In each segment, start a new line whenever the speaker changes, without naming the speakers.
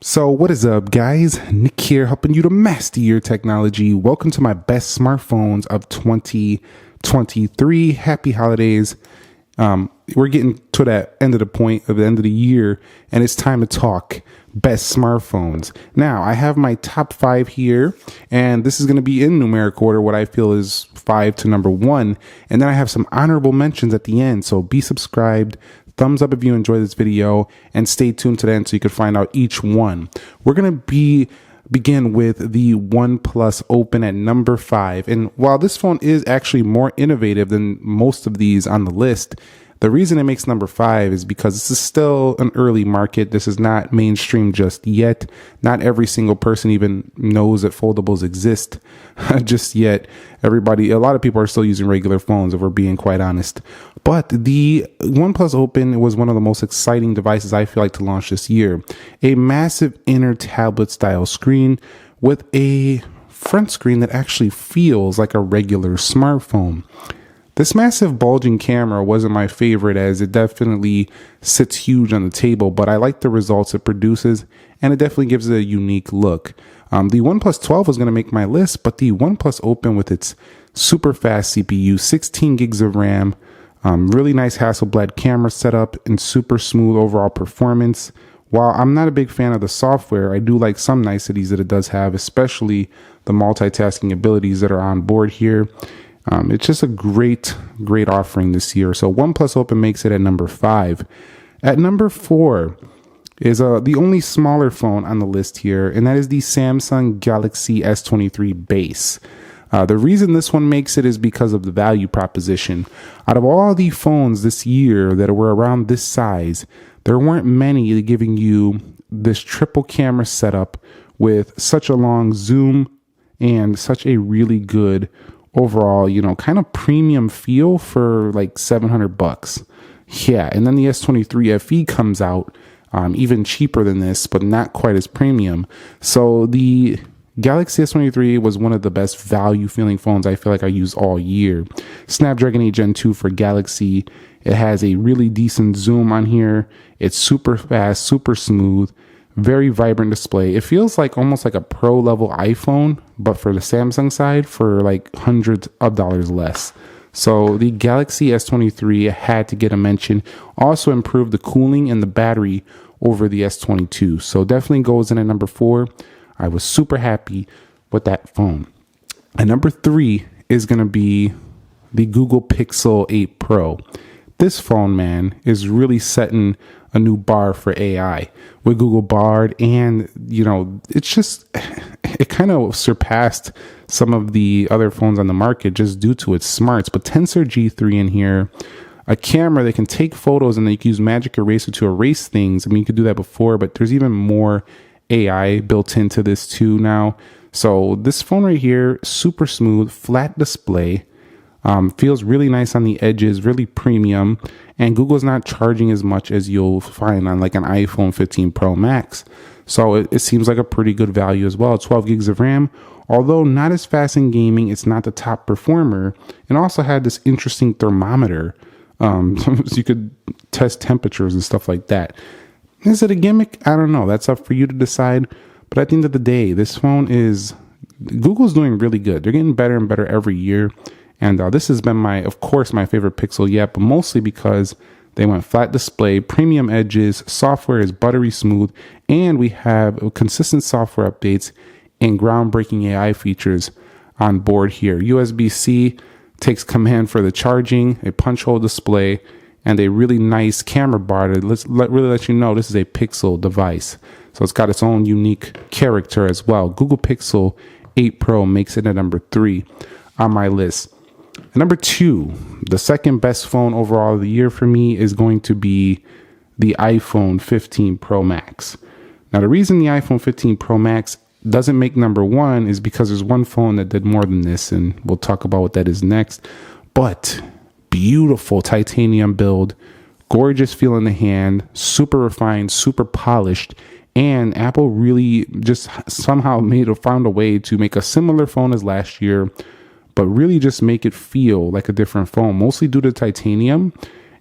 So what is up, guys? Nick here, helping you to master your technology. Welcome to my best smartphones of 2023. Happy holidays. We're getting to that end of the end of the year, and it's time to talk best smartphones. Now, I have my top 5 here, and this is going to be in numeric order, what I feel is 5 to number 1. And then I have some honorable mentions at the end, so be subscribed. Thumbs up if you enjoy this video, and stay tuned to the end so you can find out each one. We're going to begin with the OnePlus Open at number 5. And while this phone is actually more innovative than most of these on the list, the reason it makes number 5 is because this is still an early market. This is not mainstream just yet. Not every single person even knows that foldables exist just yet. A lot of people are still using regular phones, if we're being quite honest. But the OnePlus Open was one of the most exciting devices I feel like to launch this year. A massive inner tablet style screen with a front screen that actually feels like a regular smartphone. This massive bulging camera wasn't my favorite, as it definitely sits huge on the table, but I like the results it produces, and it definitely gives it a unique look. The OnePlus 12 was going to make my list, but the OnePlus Open with its super fast CPU, 16 gigs of RAM, really nice Hasselblad camera setup, and super smooth overall performance. While I'm not a big fan of the software, I do like some niceties that it does have, especially the multitasking abilities that are on board here. It's just a great offering this year. So OnePlus Open makes it at number 5. At number 4 is the only smaller phone on the list here, and that is the Samsung Galaxy S23 base. The reason this one makes it is because of the value proposition. Out of all the phones this year that were around this size, there weren't many giving you this triple camera setup with such a long zoom and such a really good overall, kind of premium feel for like $700. Yeah, and then the S23 FE comes out, even cheaper than this, but not quite as premium. So the Galaxy S23 was one of the best value feeling phones I feel like I used all year. Snapdragon 8 Gen 2 for Galaxy. It has a really decent zoom on here. It's super fast, super smooth. Very vibrant display. It feels like almost like a pro level iPhone, but for the Samsung side for like hundreds of dollars less. So the Galaxy S23 had to get a mention. Also improved the cooling and the battery over the S22. So definitely goes in at number 4. I was super happy with that phone. And number 3 is going to be the Google Pixel 8 Pro. This phone, man, is really setting a new bar for AI with Google Bard, and it kind of surpassed some of the other phones on the market just due to its smarts. But Tensor G3 in here, a camera that can take photos, and then you can use Magic Eraser to erase things. I mean, you could do that before, but there's even more AI built into this too now. So this phone right here, super smooth, flat display. Feels really nice on the edges, really premium, and Google's not charging as much as you'll find on like an iPhone 15 Pro Max. So it seems like a pretty good value as well. 12 gigs of RAM, although not as fast in gaming, it's not the top performer, and also had this interesting thermometer. So you could test temperatures and stuff like that. Is it a gimmick? I don't know. That's up for you to decide. But at the end of the day, Google's doing really good. They're getting better and better every year. And this has been of course, my favorite Pixel yet, but mostly because they went flat display, premium edges, software is buttery smooth, and we have consistent software updates and groundbreaking AI features on board here. USB-C takes command for the charging, a punch hole display, and a really nice camera bar to really let you know this is a Pixel device. So it's got its own unique character as well. Google Pixel 8 Pro makes it at number 3 on my list. Number 2, the second best phone overall of the year for me is going to be the iPhone 15 Pro Max. Now, the reason the iPhone 15 Pro Max doesn't make number 1 is because there's one phone that did more than this, and we'll talk about what that is next. But beautiful titanium build, gorgeous feel in the hand, super refined, super polished, and Apple really just somehow found a way to make a similar phone as last year, but really just make it feel like a different phone, mostly due to titanium.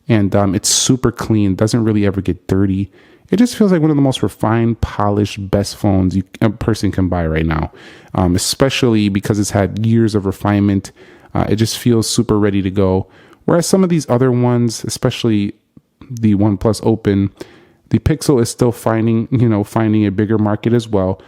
And it's super clean, doesn't really ever get dirty. It just feels like one of the most refined, polished, best phones a person can buy right now, especially because it's had years of refinement. It just feels super ready to go. Whereas some of these other ones, especially the OnePlus Open, the Pixel is still finding a bigger market as well.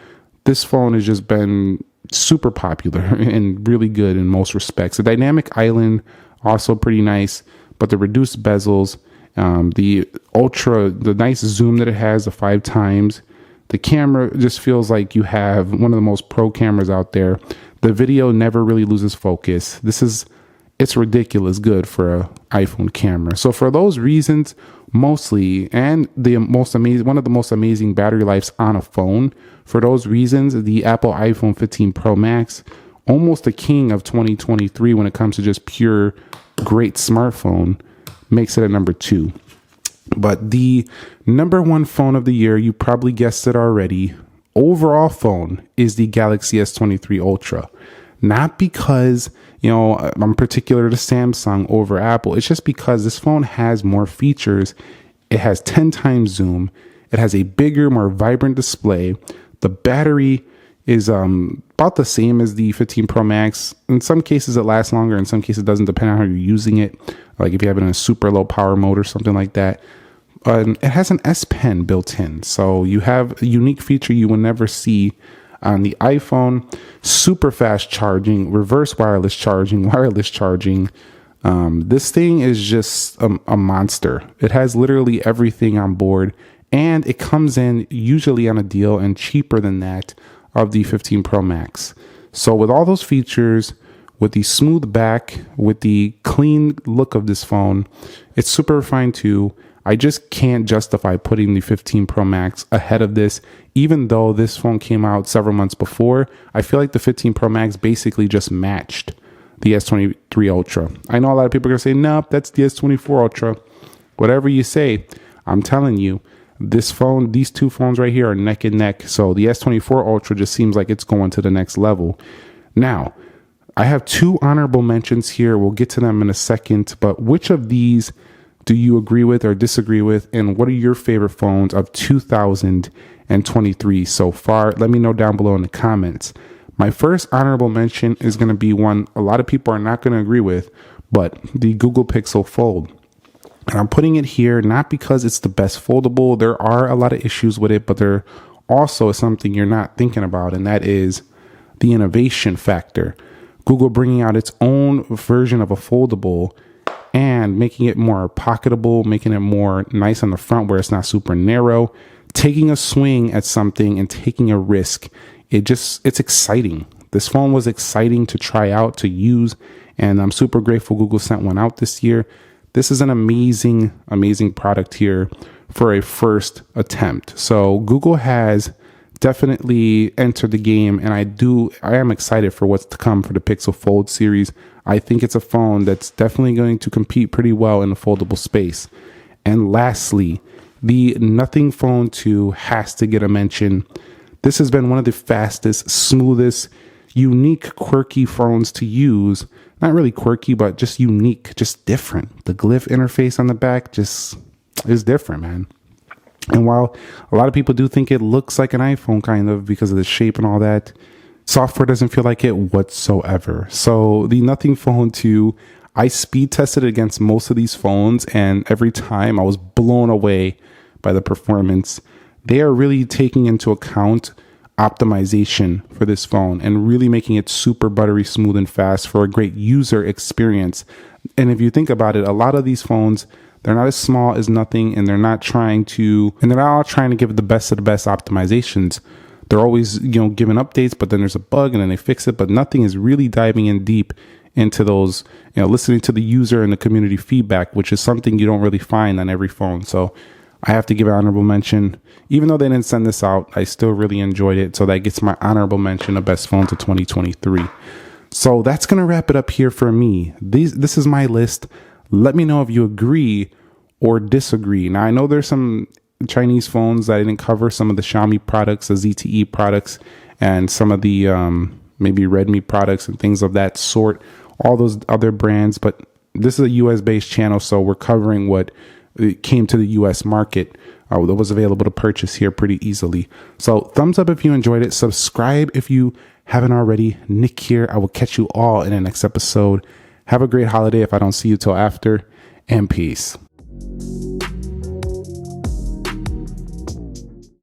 This phone has just been super popular and really good in most respects. The dynamic island, also pretty nice, but the reduced bezels, the nice zoom that it has, the 5 times, the camera just feels like you have one of the most pro cameras out there. The video never really loses focus. It's ridiculous good for an iPhone camera. So for those reasons, mostly, and one of the most amazing battery lives on a phone, for those reasons, the Apple iPhone 15 Pro Max, almost the king of 2023 when it comes to just pure great smartphone, makes it at number 2. But the number 1 phone of the year, you probably guessed it already, overall phone, is the Galaxy S23 Ultra. Not because, I'm particular to Samsung over Apple. It's just because this phone has more features. It has 10 times zoom. It has a bigger, more vibrant display. The battery is about the same as the 15 Pro Max. In some cases, it lasts longer. In some cases, it doesn't, depend on how you're using it. Like if you have it in a super low power mode or something like that. It has an S Pen built in. So you have a unique feature you will never see on the iPhone. Super fast charging, reverse wireless charging, wireless charging. This thing is just a monster. It has literally everything on board, and it comes in usually on a deal and cheaper than that of the 15 Pro Max. So with all those features, with the smooth back, with the clean look of this phone, it's super refined too. I just can't justify putting the 15 Pro Max ahead of this, even though this phone came out several months before. I feel like the 15 Pro Max basically just matched the S23 Ultra. I know a lot of people are going to say, nope, that's the S24 Ultra. Whatever you say, I'm telling you, these two phones right here are neck and neck. So the S24 Ultra just seems like it's going to the next level. Now, I have 2 honorable mentions here. We'll get to them in a second, but which of these do you agree with or disagree with? And what are your favorite phones of 2023 so far? Let me know down below in the comments. My first honorable mention is going to be one a lot of people are not going to agree with, but the Google Pixel Fold. And I'm putting it here not because it's the best foldable. There are a lot of issues with it, but there also is something you're not thinking about, and that is the innovation factor. Google bringing out its own version of a foldable and making it more pocketable, making it more nice on the front where it's not super narrow, taking a swing at something and taking a risk. It's exciting. This phone was exciting to try out, to use, and I'm super grateful Google sent one out this year. This is an amazing, amazing product here for a first attempt. So Google has definitely entered the game, and I am excited for what's to come for the Pixel Fold series. I think it's a phone that's definitely going to compete pretty well in the foldable space. And lastly, the Nothing Phone 2 has to get a mention. This has been one of the fastest, smoothest, unique, quirky phones to use. Not really quirky, but just unique, just different. The glyph interface on the back just is different, man. And while a lot of people do think it looks like an iPhone kind of because of the shape and all that, software doesn't feel like it whatsoever. So the Nothing Phone 2, I speed tested it against most of these phones, and every time I was blown away by the performance. They are really taking into account optimization for this phone and really making it super buttery smooth and fast for a great user experience. And if you think about it, a lot of these phones, they're not as small as Nothing, and they're not all trying to give the best of the best optimizations. They're always, giving updates, but then there's a bug and then they fix it. But Nothing is really diving in deep into those, listening to the user and the community feedback, which is something you don't really find on every phone. So I have to give an honorable mention. Even though they didn't send this out, I still really enjoyed it. So that gets my honorable mention of best phones of 2023. So that's going to wrap it up here for me. This is my list. Let me know if you agree or disagree. Now, I know there's some Chinese phones that I didn't cover, some of the Xiaomi products, the ZTE products, and some of the maybe Redmi products and things of that sort, all those other brands. But this is a US based channel, so we're covering what came to the US market. that was available to purchase here pretty easily. So thumbs up if you enjoyed it. Subscribe if you haven't already. Nick here. I will catch you all in the next episode. Have a great holiday if I don't see you till after, and peace.